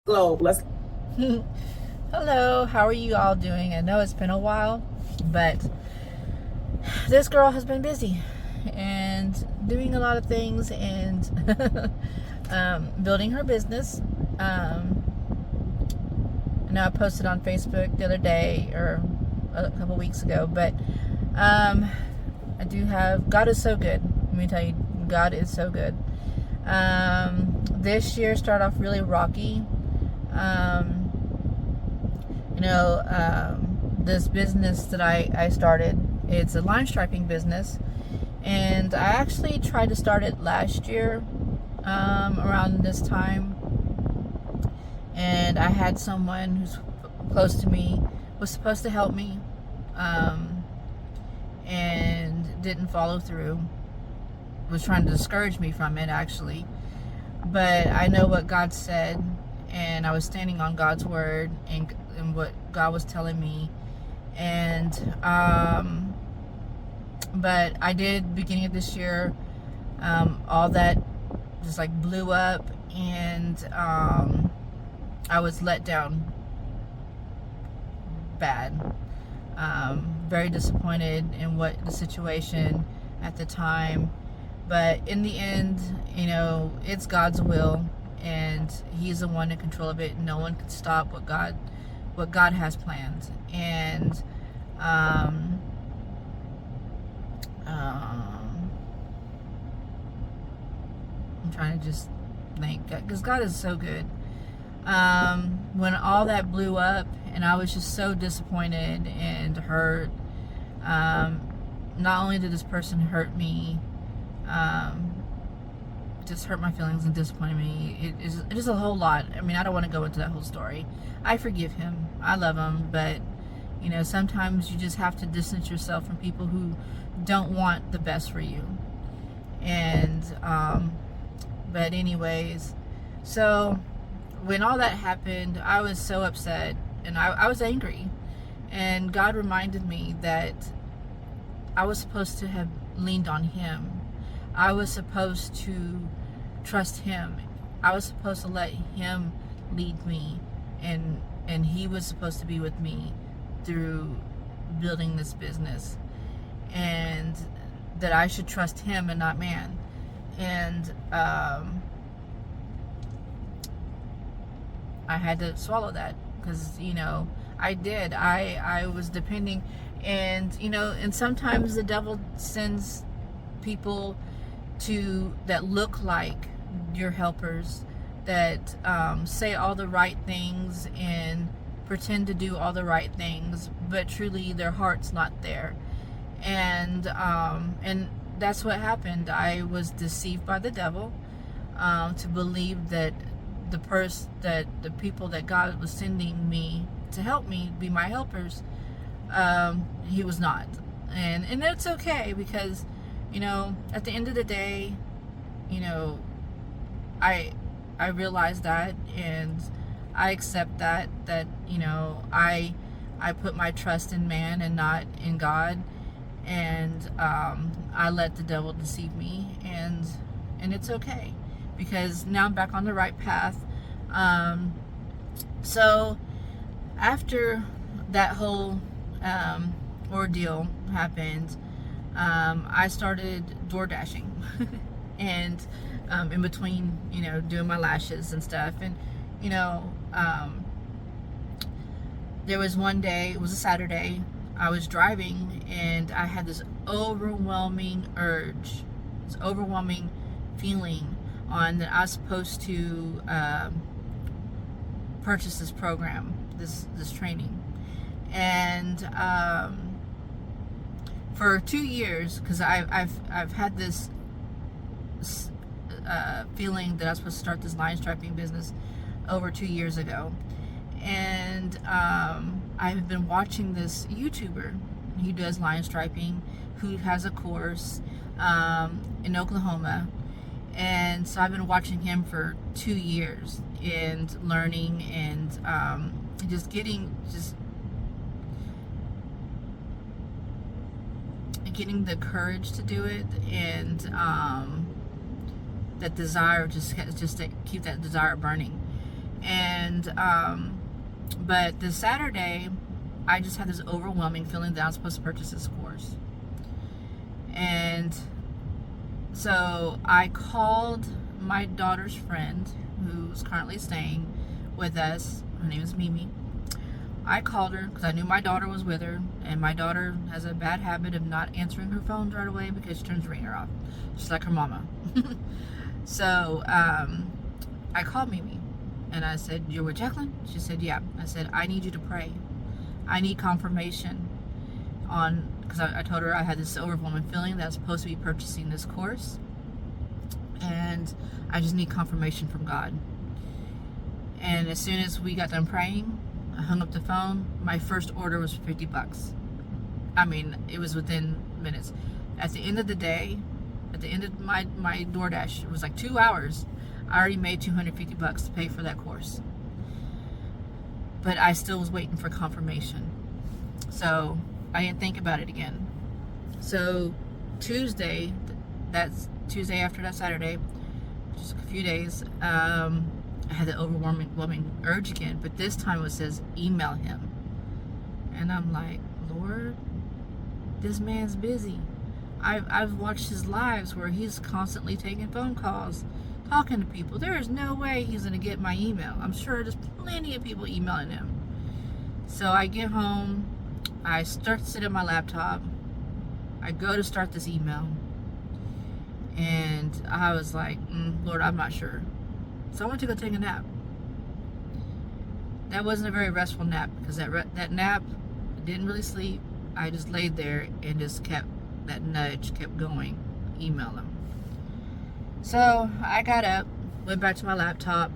globe. Let's. Hello, how are you all doing? I know it's been a while, but this girl has been busy and doing a lot of things and building her business. I know I posted on Facebook the other day or a couple weeks ago, but I do have, God is so good. Let me tell you, God is so good. This year started off really rocky. Um, this business that I started, it's a line striping business, and I actually tried to start it last year around this time, and I had someone who's close to me was supposed to help me, um, and didn't follow through, was trying to discourage me from it actually. But I know what God said, and I was standing on God's word and what God was telling me. And but I did, beginning of this year, all that just like blew up, and I was let down bad. Very disappointed in what the situation at the time. But in the end, it's God's will, and He's the one in control of it. No one can stop what God has planned. And I'm trying to just think, because God is so good. When all that blew up, and I was just so disappointed and hurt. Not only did this person hurt me, just hurt my feelings and disappointed me. It is a whole lot. I mean, I don't want to go into that whole story. I forgive him. I love him, but sometimes you just have to distance yourself from people who don't want the best for you. And but anyways, so when all that happened, I was so upset, and I was angry. And God reminded me that I was supposed to have leaned on Him. I was supposed to trust Him. I was supposed to let Him lead me, and He was supposed to be with me through building this business, and that I should trust Him and not man. And I had to swallow that, because I did. I was depending, and sometimes the devil sends people that look like your helpers, that say all the right things and pretend to do all the right things, but truly their heart's not there. And that's what happened. I was deceived by the devil to believe that the people that God was sending me to help me be my helpers, He was not. And it's okay, because at the end of the day, I realize that, and I accept that I put my trust in man and not in God, and I let the devil deceive me, and it's okay, because now I'm back on the right path. So after that whole ordeal happened, I started door dashing, and in between, doing my lashes and stuff. And there was one day, it was a Saturday, I was driving, and I had this overwhelming urge, this overwhelming feeling on that I was supposed to purchase this program, this training. And for 2 years, because I've had this feeling that I was supposed to start this line striping business over 2 years ago. And I've been watching this YouTuber who does line striping, who has a course in Oklahoma. And so I've been watching him for 2 years and learning, and just getting the courage to do it, and that desire, just to keep that desire burning. And but this Saturday, I just had this overwhelming feeling that I was supposed to purchase this course. And so I called my daughter's friend, who's currently staying with us. Her name is Mimi. I called her because I knew my daughter was with her, and my daughter has a bad habit of not answering her phone right away because she turns the ringer off, just like her mama. So I called Mimi, and I said, "You're with Jacqueline?" She said, "Yeah." I said, "I need you to pray. I need confirmation on," because I told her I had this overwhelming feeling that I was supposed to be purchasing this course, and I just need confirmation from God. And as soon as we got done praying, I hung up the phone. My first order was $50. I mean, it was within minutes. At the end of the day, at the end of my DoorDash, it was like 2 hours. I already made $250 to pay for that course. But I still was waiting for confirmation. So I didn't think about it again. So Tuesday, that's Tuesday after that Saturday, just a few days, I had the overwhelming urge again, but this time it says email him. And I'm like, Lord, this man's busy. I've watched his lives where he's constantly taking phone calls, talking to people. There is no way he's going to get my email. I'm sure there's plenty of people emailing him. So I get home, I start to sit at my laptop, I go to start this email, and I was like, Lord, I'm not sure. So I went to go take a nap. That wasn't a very restful nap, because that nap, I didn't really sleep. I just laid there and just kept, that nudge kept going, email him. So I got up, went back to my laptop,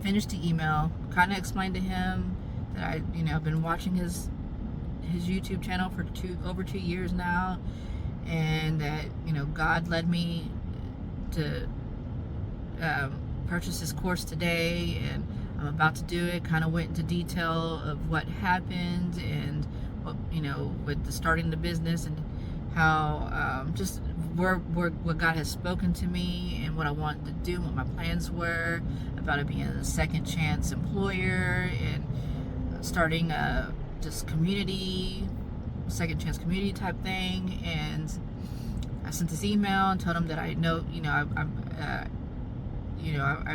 finished the email, kind of explained to him that I've been watching his YouTube channel for over 2 years now, and that God led me to purchase this course today, and I'm about to do it. Kind of went into detail of what happened and what with the starting the business, and how just what God has spoken to me and what I wanted to do, what my plans were about it being a second chance employer and starting a just community, second chance community type thing. And I sent this email and told him that I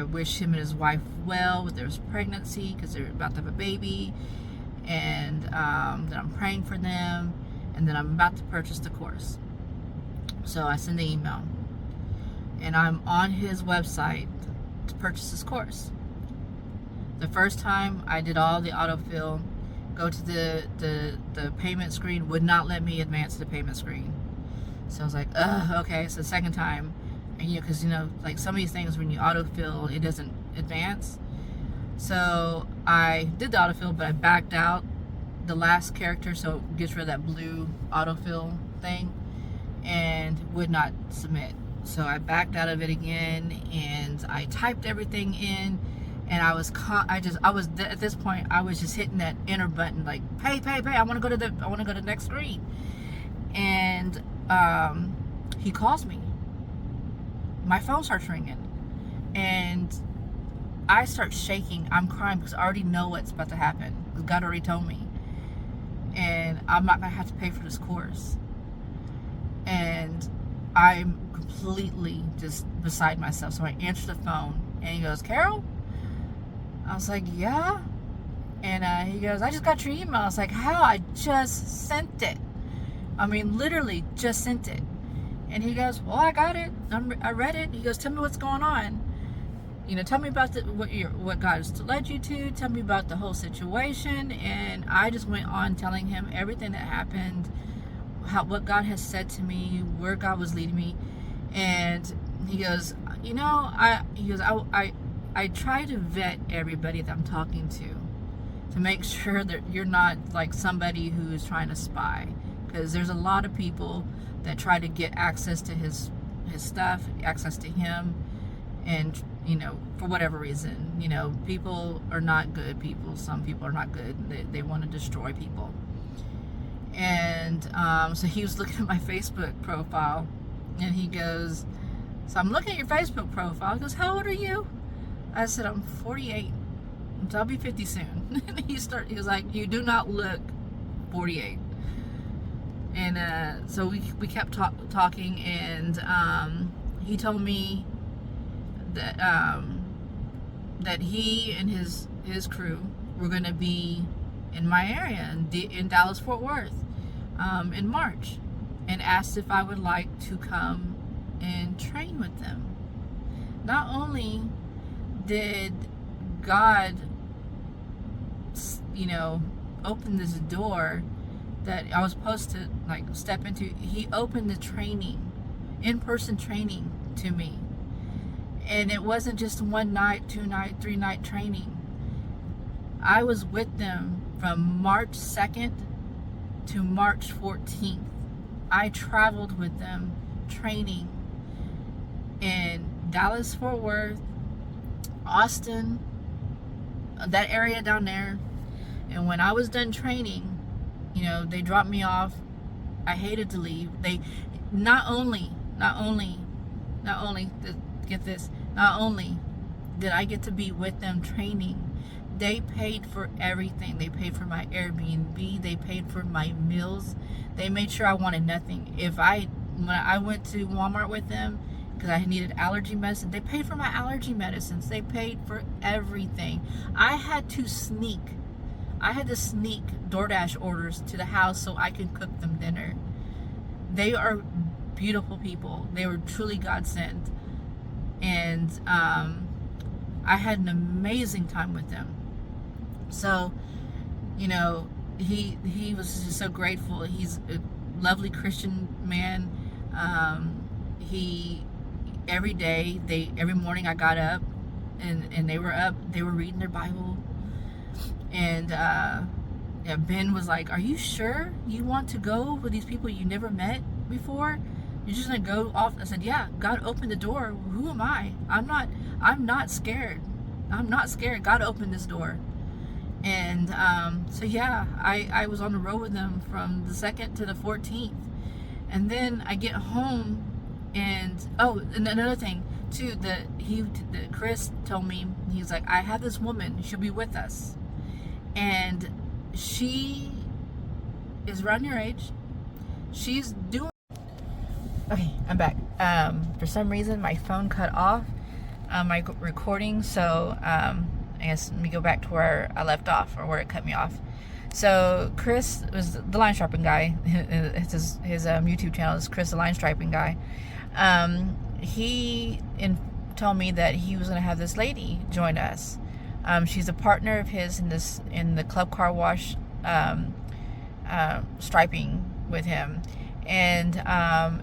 wish him and his wife well with their pregnancy, because they're about to have a baby, and that I'm praying for them, and that I'm about to purchase the course. So I send the email, and I'm on his website to purchase this course. The first time I did all the autofill, go to the payment screen, would not let me advance to the payment screen. So I was like, okay. So the second time, and because like some of these things, when you autofill, it doesn't advance. So I did the autofill, but I backed out the last character, so it gets rid of that blue autofill thing, and would not submit. So I backed out of it again, and I typed everything in, and I was at this point, I was just hitting that enter button, like pay. I want to go to the next screen. And he calls me. My phone starts ringing, and I start shaking. I'm crying because I already know what's about to happen, because God already told me, and I'm not gonna have to pay for this course. And I'm completely just beside myself. So I answer the phone, and he goes, "Carol?" I was like, "Yeah." And he goes, "I just got your email." I was like, "How?" I just sent it. I mean, literally just sent it. And he goes, "Well, I got it. I read it." He goes, "Tell me what's going on. Tell me about what God has led you to. Tell me about the whole situation." And I just went on telling him everything that happened, what God has said to me, where God was leading me. And he goes, I try to vet everybody that I'm talking to make sure that you're not like somebody who is trying to spy, because there's a lot of people that try to get access to his stuff, access to him, and for whatever reason, people are not good people. Some people are not good. They want to destroy people. And so he was looking at my Facebook profile, and he goes, "So I'm looking at your Facebook profile." He goes, "How old are you?" I said, "I'm 48. So I'll be 50 soon. He was like, you do not look 48. And so we kept talking, and he told me that that he and his crew were going to be in my area in Dallas Fort Worth in March, and asked if I would like to come and train with them. Not only did God, open this door that I was supposed to like step into, he opened the training, in-person training to me. And it wasn't just 1 night, 2 night, 3 night training. I was with them from March 2nd to March 14th. I traveled with them training in Dallas, Fort Worth, Austin, that area down there. And when I was done training, they dropped me off. I hated to leave. They not only get this, not only did I get to be with them training, they paid for everything. They paid for my Airbnb. They paid for my meals. They made sure I wanted nothing. When I went to Walmart with them, because I needed allergy medicine, they paid for my allergy medicines. They paid for everything. I had to sneak DoorDash orders to the house so I could cook them dinner. They are beautiful people. They were truly God sent. And I had an amazing time with them. So, he was just so grateful. He's a lovely Christian man. Every morning I got up, and they were up. They were reading their Bible. And Ben was like, "Are you sure you want to go with these people you never met before? You're just gonna go off?" I said, "Yeah, God opened the door. Who am I? I'm not scared. I'm not scared. God opened this door." And so yeah, I was on the road with them from the 2nd to the 14th. And then I get home, and another thing too, Chris told me, he's like, "I have this woman, she'll be with us, and she is around your age. She's doing..." Okay, I'm back. For some reason my phone cut off my recording, so I guess let me go back to where I left off, or where it cut me off. So Chris was the line striping guy. His YouTube channel is Chris the Line Striping Guy. He told me that he was going to have this lady join us. She's a partner of his in the club car wash striping with him, and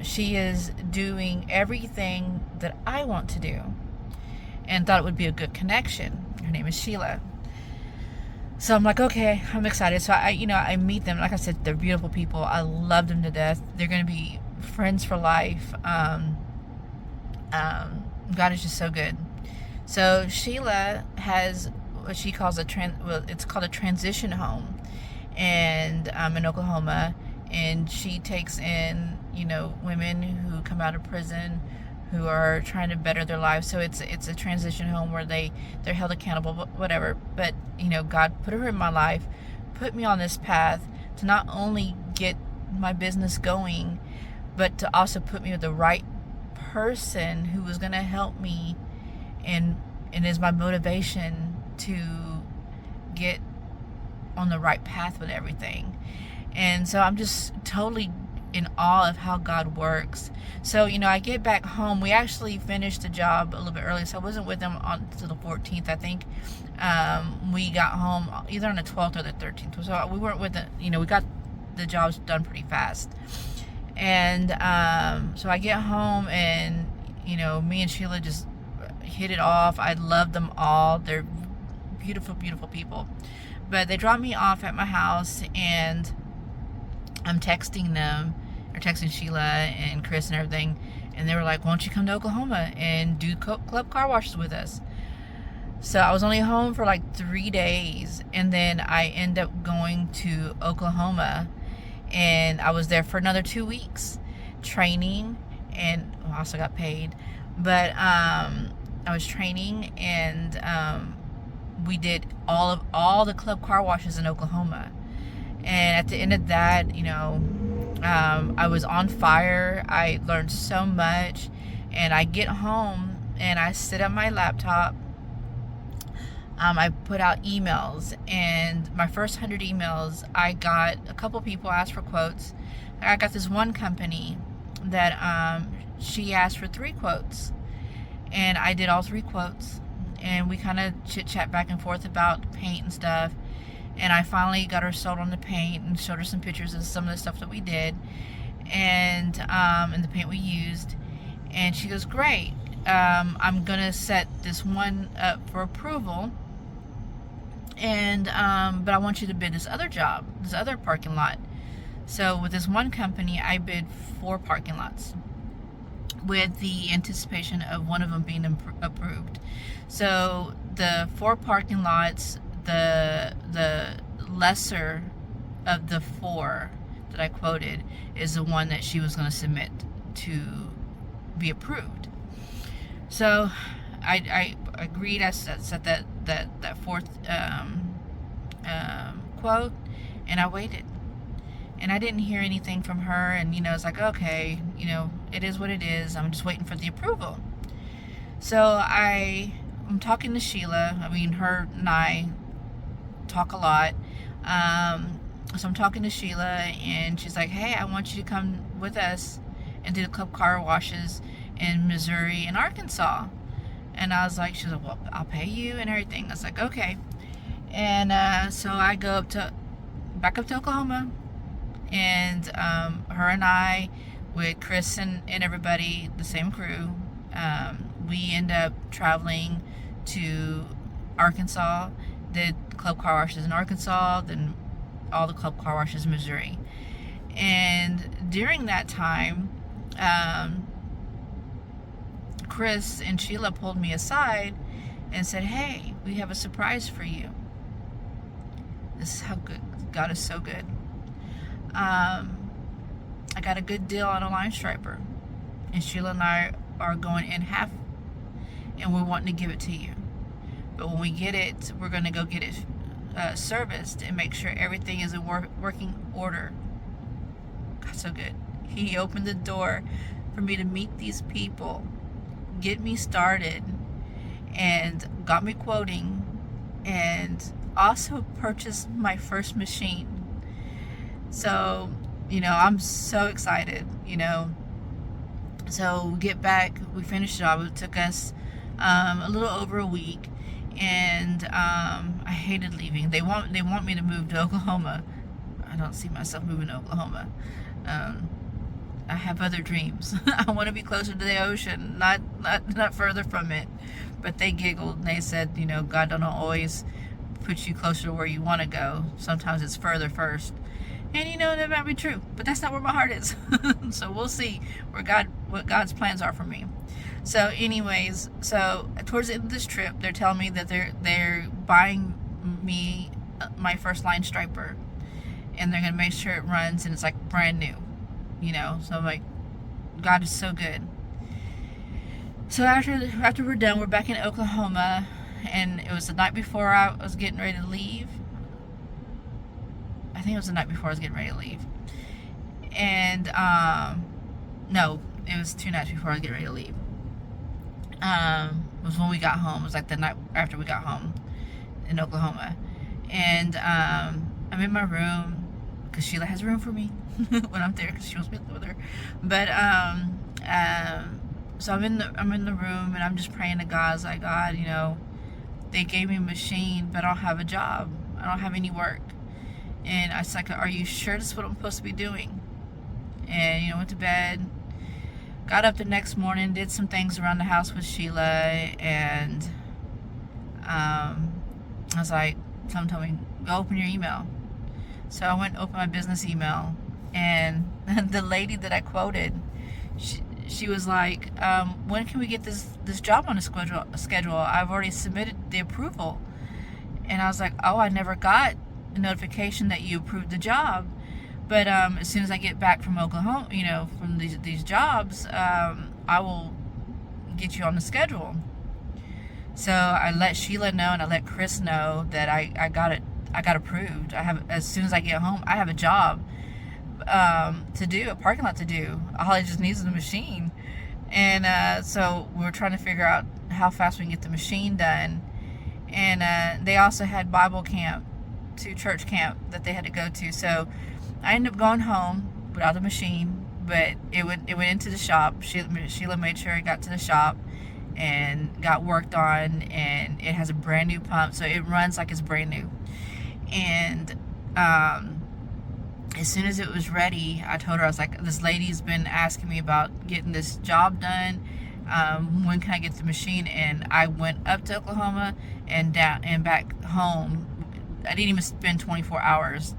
she is doing everything that I want to do, and thought it would be a good connection. Her name is Sheila. So I'm like, okay, I'm excited. So I meet them. Like I said, they're beautiful people. I love them to death. They're going to be friends for life. God is just so good. So Sheila has what she calls it's called a transition home, and in Oklahoma, and she takes in women who come out of prison, who are trying to better their lives. So it's a transition home where they're held accountable, whatever. But God put her in my life, put me on this path to not only get my business going, but to also put me with the right person who was going to help me, and is my motivation to get on the right path with everything. And so I'm just totally in awe of how God works. So I get back home. We actually finished the job a little bit early, so I wasn't with them until the 14th, I think. We got home either on the 12th or the 13th, so we weren't with the we got the jobs done pretty fast. And so I get home, and me and Sheila just hit it off. I love them all. They're beautiful, beautiful people. But they dropped me off at my house, and I'm texting them, or texting Sheila and Chris and everything, and they were like, "Why don't you come to Oklahoma and do club car washes with us?" So I was only home for like 3 days, and then I end up going to Oklahoma, and I was there for another 2 weeks training, and I also got paid. But I was training, and we did all the club car washes in Oklahoma. And at the end of that, I was on fire. I learned so much. And I get home and I sit at my laptop. I put out emails, and my first 100 emails, I got a couple people asked for quotes. I got this one company that she asked for 3 quotes, and I did all 3 quotes, and we kind of chit chat back and forth about paint and stuff. And I finally got her sold on the paint and showed her some pictures of some of the stuff that we did, and the paint we used. And she goes, great. I'm gonna set this one up for approval, and but I want you to bid this other job, this other parking lot. So with this one company, I bid 4 parking lots, with the anticipation of one of them being approved. So the 4 parking lots, the lesser of the 4 that I quoted is the one that she was going to submit to be approved. So I agreed. I set that 4th quote, and I waited. And I didn't hear anything from her, and it's like, okay, it is what it is. I'm just waiting for the approval. So I'm talking to Sheila. I mean, her and I talk a lot. So I'm talking to Sheila, and she's like, hey, I want you to come with us and do the club car washes in Missouri and Arkansas. And I was like, she's like, well, I'll pay you and everything. I was like, okay. And so I go back up to Oklahoma, and her and I, with Chris and everybody, the same crew, we end up traveling to Arkansas, did club car washes in Arkansas, then all the club car washes in Missouri. And during that time, Chris and Sheila pulled me aside and said, hey, we have a surprise for you. This is how good God is. So good. I got a good deal on a line striper, and Sheila and I are going in half, and we're wanting to give it to you. But when we get it, we're going to go get it serviced and make sure everything is in working order. God, so good. He opened the door for me to meet these people, get me started, and got me quoting, and also purchased my first machine. So, I'm so excited, So we get back, we finished the job. It took us a little over a week, and I hated leaving. They want me to move to Oklahoma. I don't see myself moving to Oklahoma. I have other dreams. I want to be closer to the ocean, not further from it. But they giggled and they said, God don't always put you closer to where you want to go. Sometimes it's further first. And that might be true, but that's not where my heart is. So we'll see what God's plans are for me. So anyways, towards the end of this trip, they're telling me that they're buying me my first line striper, and they're gonna make sure it runs and it's like brand new. So I'm like, God is so good. So after we're done, we're back in Oklahoma, and it was the night before I was getting ready to leave. I think it was the night before I was getting ready to leave. And no, it was 2 nights before I was getting ready to leave. Was when we got home. It was like the night after we got home in Oklahoma. And I'm in my room, because Sheila has room for me when I'm there, because she wants me to live with her. But so I'm in the room, and I'm just praying to God. I was like, God, they gave me a machine, but I don't have a job. I don't have any work. And I was like, are you sure this is what I'm supposed to be doing? And went to bed. Got up the next morning, did some things around the house with Sheila, and I was like, someone told me, go open your email. So I went and opened my business email, and the lady that I quoted, she was like, when can we get this job on a schedule? I've already submitted the approval. And I was like, oh, I never got a notification that you approved the job. But as soon as I get back from Oklahoma, from these jobs, I will get you on the schedule. So I let Sheila know and I let Chris know that I got it. I got approved. I have, as soon as I get home, I have a job to do, a parking lot to do. All I just need is the machine. And so we were trying to figure out how fast we can get the machine done. And they also had Bible camp, to church camp that they had to go to. So I ended up going home without the machine, but it went into the shop. Sheila made sure it got to the shop and got worked on, and it has a brand new pump, so it runs like it's brand new. And as soon as it was ready, I told her, I was like, this lady's been asking me about getting this job done. When can I get the machine? And I went up to Oklahoma and down and back home. I didn't even spend 24 hours,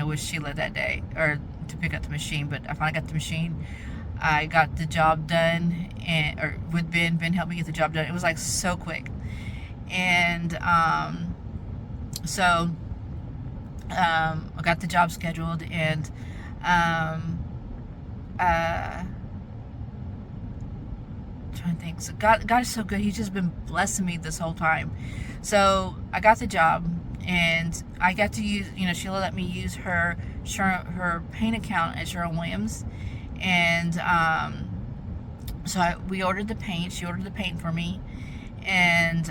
with Sheila that day, or to pick up the machine. But I finally got the machine. I got the job done, or with Ben. Ben helped me get the job done. It was like so quick, and so I got the job scheduled, and trying to think. So God is so good. He's just been blessing me this whole time. So I got the job, and I got to use, Sheila let me use her paint account at Sherwin-Williams, and so we ordered the paint. She ordered the paint for me, and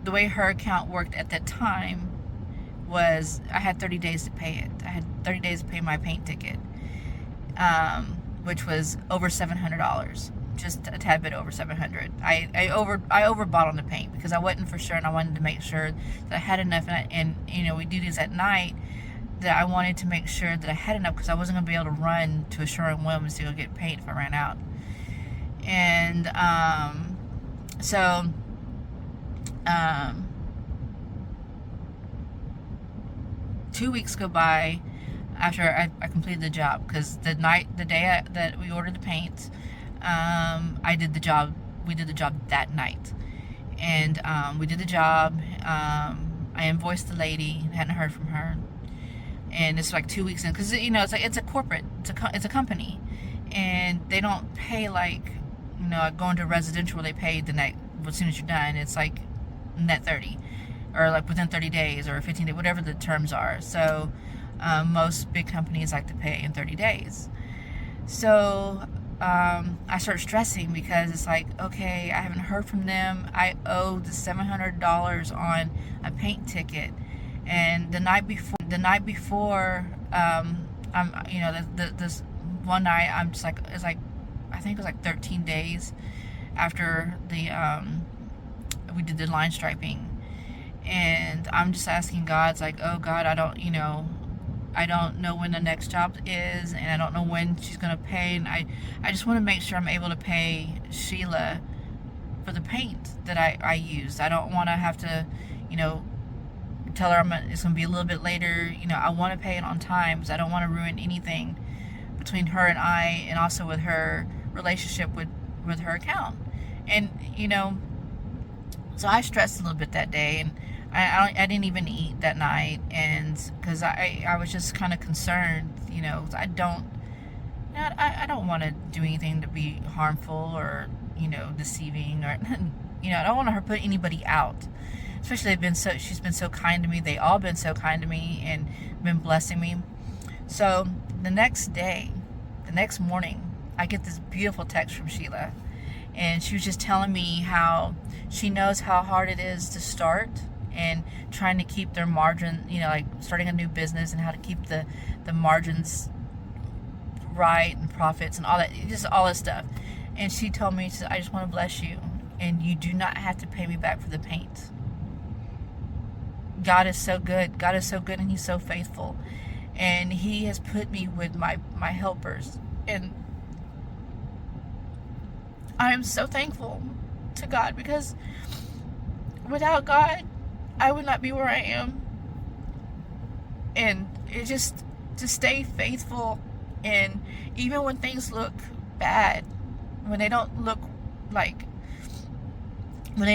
the way her account worked at that time was I had 30 days to pay it. I had 30 days to pay my paint ticket, which was over $700. Just a tad bit over 700. I overbought on the paint because I wasn't for sure, and I wanted to make sure that I had enough. And we do these at night, that I wanted to make sure that I had enough, because I wasn't going to be able to run to a Sherwin-Williams to go get paint if I ran out. And so 2 weeks go by after I completed the job, because the day that we ordered the paint, I did the job. We did the job that night, and we did the job. I invoiced the lady. Hadn't heard from her, and it's like 2 weeks in, because it's a corporate, it's a company, and they don't pay like going to residential where they pay the night as soon as you're done. It's like net 30, or like within 30 days or 15 days, whatever the terms are. So most big companies like to pay in 30 days. So I start stressing, because it's like, okay, I haven't heard from them. I owe the $700 on a paint ticket, and the night before, this one night, I'm just like, it's like, I think it was like 13 days after we did the line striping, and I'm just asking God. It's like, oh God, I don't know when the next job is, and I don't know when she's going to pay, and I just want to make sure I'm able to pay Sheila for the paint that I used. I don't want to have to, tell her it's going to be a little bit later. I want to pay it on time, because I don't want to ruin anything between her and I, and also with her relationship with her account. And, so I stressed a little bit that day, and I didn't even eat that night, and because I was just kind of concerned, I don't want to do anything to be harmful or deceiving, or I don't want her to put anybody out. Especially she's been so kind to me. They all been so kind to me and been blessing me. So the next morning, I get this beautiful text from Sheila, and she was just telling me how she knows how hard it is to start, and trying to keep their margin, like starting a new business, and how to keep the margins right, and profits, and all that, just all this stuff. And she told me, she said, I just want to bless you, and you do not have to pay me back for the paint. God is so good. God is so good, and He's so faithful. And He has put me with my helpers. And I am so thankful to God, because without God, I would not be where I am. And it just to stay faithful, and even when things look bad, when they don't look like, when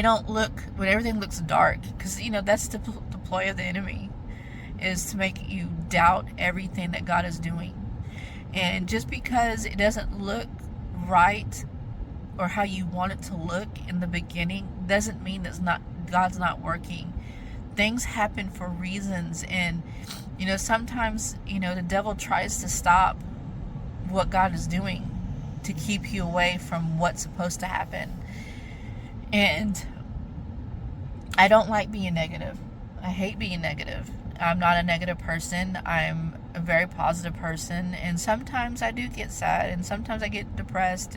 everything looks dark, because that's the ploy of the enemy, is to make you doubt everything that God is doing. And just because it doesn't look right or how you want it to look in the beginning doesn't mean God's not working. Things happen for reasons, and sometimes the devil tries to stop what God is doing to keep you away from what's supposed to happen. And I don't like being negative. I hate being negative. I'm not a negative person. I'm a very positive person, and sometimes I do get sad, and sometimes I get depressed,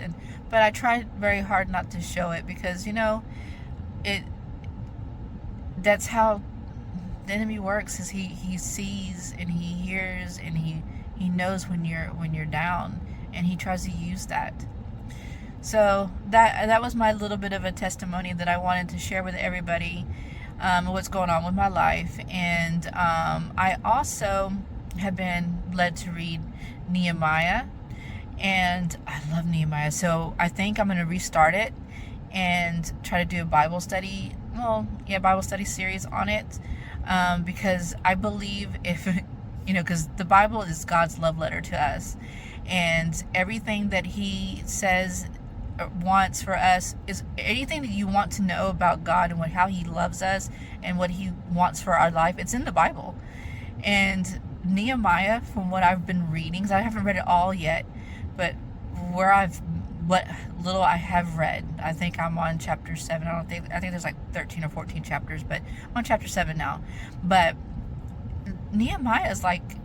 but I try very hard not to show it, because that's how the enemy works. Is he sees and he hears and he knows when you're down, and he tries to use that. So that was my little bit of a testimony that I wanted to share with everybody, what's going on with my life. And I also have been led to read Nehemiah, and I love Nehemiah. So I think I'm going to restart it and try to do a Bible study. Bible study series on it, because I believe because the Bible is God's love letter to us, and everything that He says wants for us is anything that you want to know about God and how He loves us and what He wants for our life. It's in the Bible. And Nehemiah, from what I've been reading, because I haven't read it all yet, but what little I have read, I think I'm on chapter 7. I think there's like 13 or 14 chapters, but I'm on chapter 7 now. But Nehemiah is like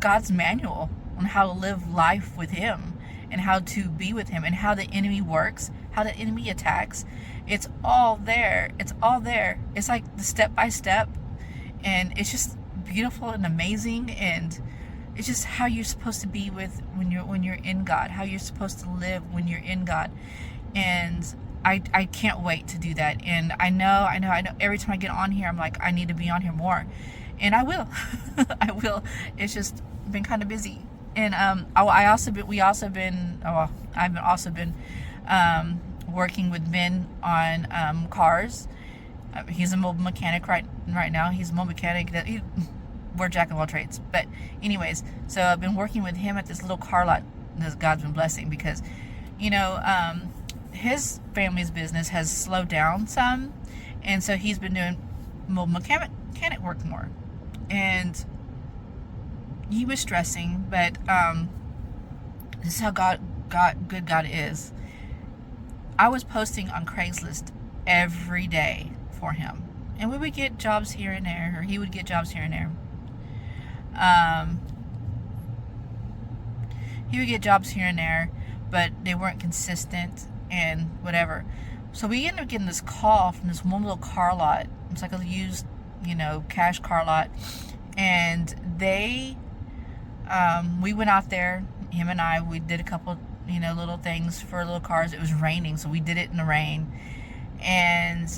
God's manual on how to live life with Him, and how to be with Him, and how the enemy works, how the enemy attacks. It's all there. It's all there. It's like the step by step, and it's just beautiful and amazing, and it's just how you're supposed to be when you're in God, how you're supposed to live when you're in God. And I can't wait to do that. And I know every time I get on here, I'm like, I need to be on here more, and I will. I will. It's just been kind of busy. And I've also been working with Ben on cars. He's a mobile mechanic right now. He's a mobile mechanic. We're jack of all trades. But anyways, so I've been working with him at this little car lot that God's been blessing, because his family's business has slowed down some, and so he's been doing mobile mechanic work more. And he was stressing, but this is how good God is. I was posting on Craigslist every day for him, and we would get jobs here and there, or he would get jobs here and there. He would get jobs here and there, but they weren't consistent and whatever. So we ended up getting this call from this one little car lot. It's like a used, cash car lot, and we went out there, him and I, we did a couple, little things for little cars. It was raining, so we did it in the rain. And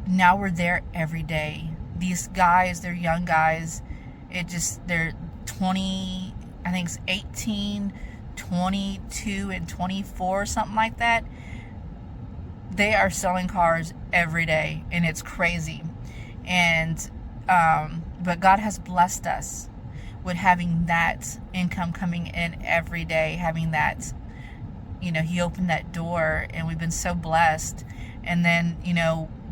now we're there every day. These guys, they're young guys. They're 20, I think it's 18, 22, and 24, something like that. They are selling cars every day, and it's crazy. And, but God has blessed us with having that income coming in every day, having that, He opened that door, and we've been so blessed. And then,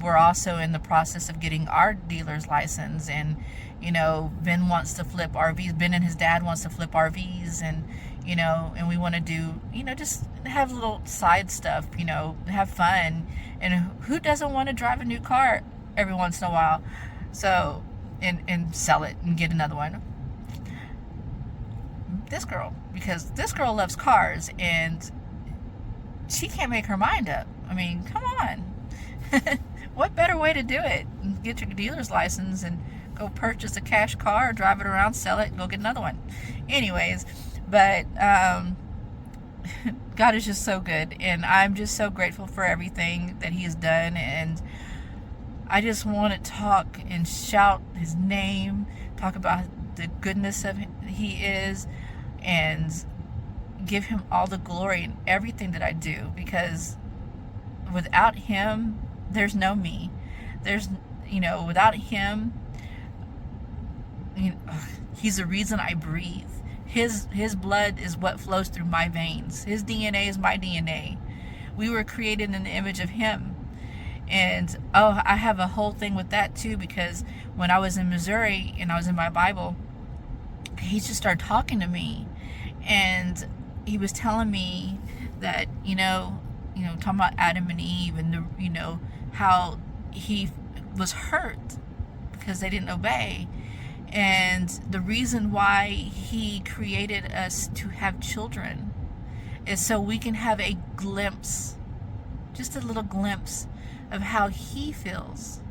we're also in the process of getting our dealer's license, and, Ben wants to flip RVs. Ben and his dad wants to flip RVs, and, and we want to do, just have little side stuff, have fun. And who doesn't want to drive a new car every once in a while? So, and sell it and get another one. Because this girl loves cars, and she can't make her mind up. I mean, come on. What better way to do it? Get your dealer's license and go purchase a cash car, drive it around, sell it, and go get another one. Anyways, but God is just so good, and I'm just so grateful for everything that He has done. And I just want to talk and shout His name, talk about the goodness of He is, and give Him all the glory in everything that I do, because without Him, there's no me. Without Him, He's the reason I breathe. His blood is what flows through my veins. His DNA is my DNA. We were created in the image of him. And oh, I have a whole thing with that too, because when I was in Missouri and I was in my Bible, he just started talking to me, and he was telling me that, talking about Adam and Eve, and how he was hurt because they didn't obey. And the reason why he created us to have children is so we can have a glimpse, just a little glimpse of how he feels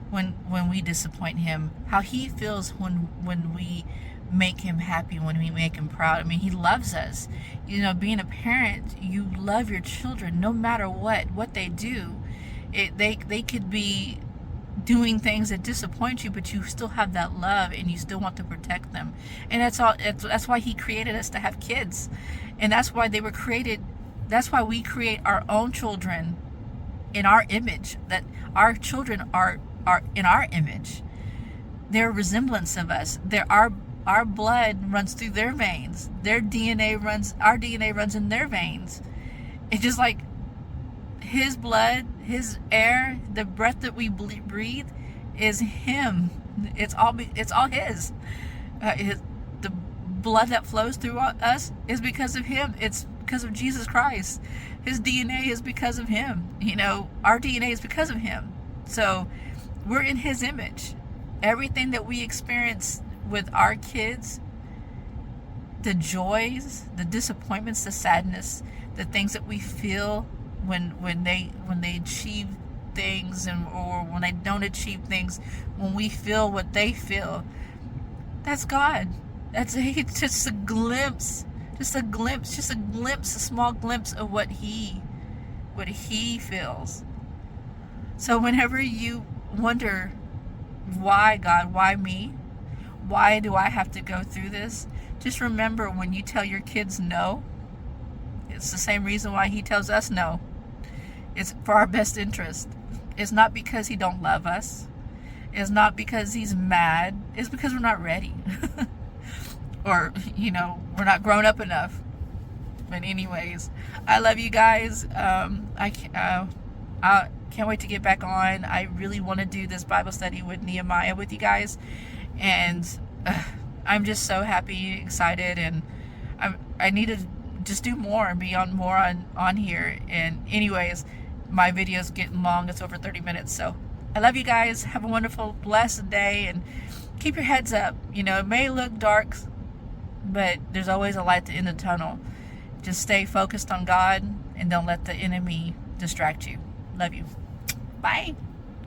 when we disappoint him, how he feels when we make him happy, when we make him proud. I mean, he loves us. Being a parent, you love your children no matter what they do. They could be doing things that disappoint you, but you still have that love and you still want to protect them. And that's why he created us to have kids. And that's why they were created. That's why we create our own children in our image, that our children are in our image. They're a resemblance of us. Our blood runs through their veins. Our DNA runs in their veins. It's just like his blood, his air, the breath that we breathe is him. It's all his. The blood that flows through us is because of him. It's because of Jesus Christ. His DNA is because of him. Our DNA is because of him. So we're in his image. Everything that we experience with our kids, the joys, the disappointments, the sadness, the things that we feel when they achieve things, or when they don't achieve things, when we feel what they feel, that's God. It's just a glimpse, a small glimpse of what he feels. So whenever you wonder, why God, why me? Why do I have to go through this? Just remember, when you tell your kids no, it's the same reason why he tells us no. It's for our best interest. It's not because he don't love us. It's not because he's mad. It's because we're not ready. Or, we're not grown up enough. But anyways, I love you guys. I can't wait to get back on. I really want to do this Bible study with Nehemiah with you guys. And I'm just so happy, excited, and I need to just do more and be on more on here. And anyways, my video's getting long. It's over 30 minutes. So I love you guys. Have a wonderful, blessed day, and keep your heads up. It may look dark, but there's always a light at the end of the tunnel. Just stay focused on God and don't let the enemy distract you. Love you. Bye.